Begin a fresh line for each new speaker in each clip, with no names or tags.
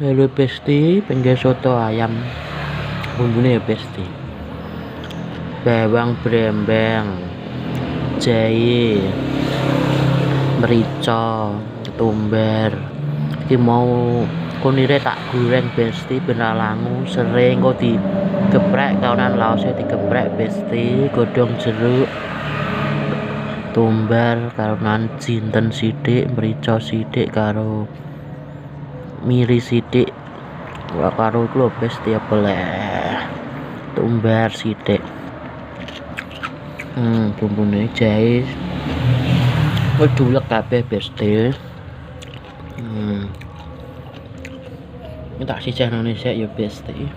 Halo Besti, pengen soto ayam. Bumbunya ya Besti. Bawang brembang, jahe, merica, ketumbar. Iki mau kunire tak goreng Besti ben langu sering kok digeprek kaonan laosnya digeprek Besti, godhong jeruk, tumbar karonan jinten sithik, merica sithik karo miri sithik karo iku lho Besti apa leh tumbar sithik. Bumbune jahe wis diulek kabeh Besti. Ini tak sisihno sik ya Besti.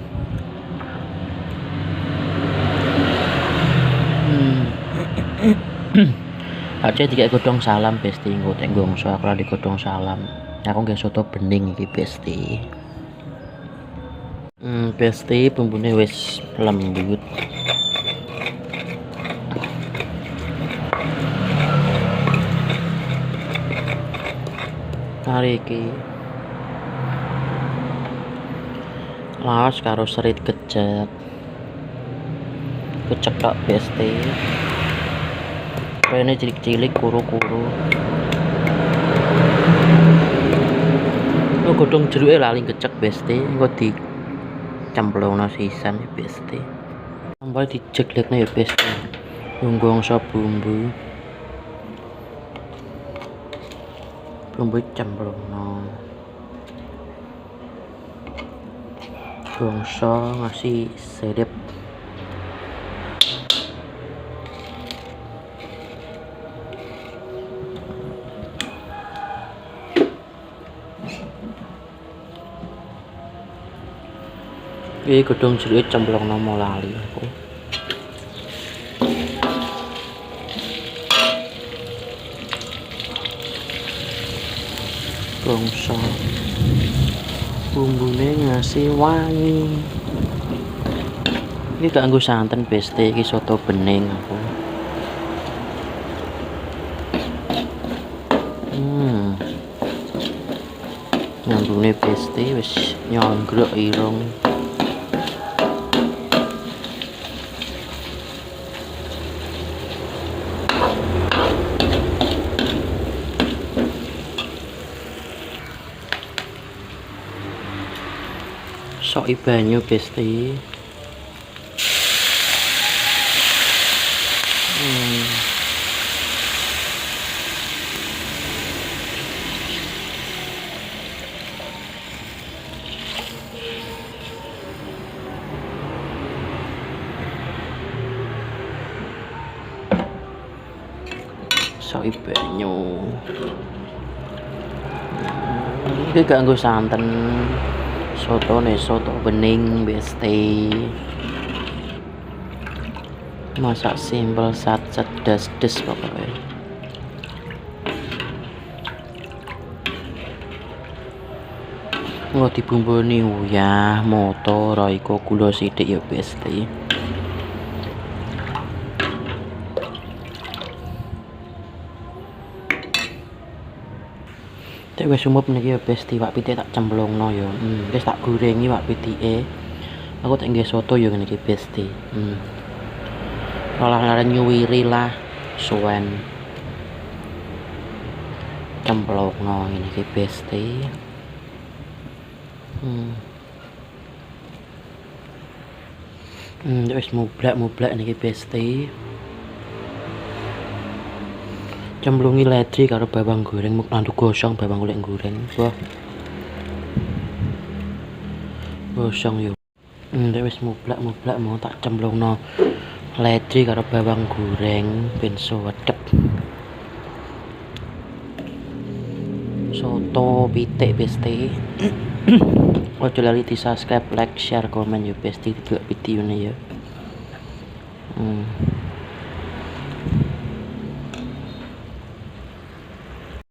Aja dikek godhong salam Besti, engko tek gongso aku lali godhong salam. Aku nggih soto bening iki Besti. Besti bumbune wis lembut. Hari iki laos karo serit kecek tok Besti. Rene cilik-cilik kuru-kuru. Godhong jeruke lali kecek Besti, engko dicemplungno sisan ya Besti. Sampai dijeglekno ya Besti. Gongso bumbu. Bumbu cemplungno. Gongso ngasih sirip. Iki godhong jeruke cemplungno mau lali aku. Gongso bumbune ngasih wangi. Iki gak nggo santen Besti, iki soto bening aku. Nyambune Besti wis nyonggrok irung. Soki banyu Besti. Soki banyu. Iki gak nggo santen. Soto bening Besti. Masak simpel satset das-des pokoknya. Engko dibumboni uyah, moto, roiko, gula sithik ya Besti. Tek wis umup niki ya Besti, wak pitik tak cemplungno ya. Wis tak gorengi wak pitike. Aku tak nggih soto ya ngene iki Besti. Olah nyuwiri lah suwen. Cemplungno ngene iki Besti. Wis mublak niki Besti. Cemplungi ledri karo bawang goreng nandu gosong bawang golek goreng. Wah. Gosong yo. Wis mublak mau tak cemplungno ledri karo bawang goreng ben suwedep. Soto pitik Besti. Ojo lali di subscribe, like, share, komen yo Besti, delok videone ya.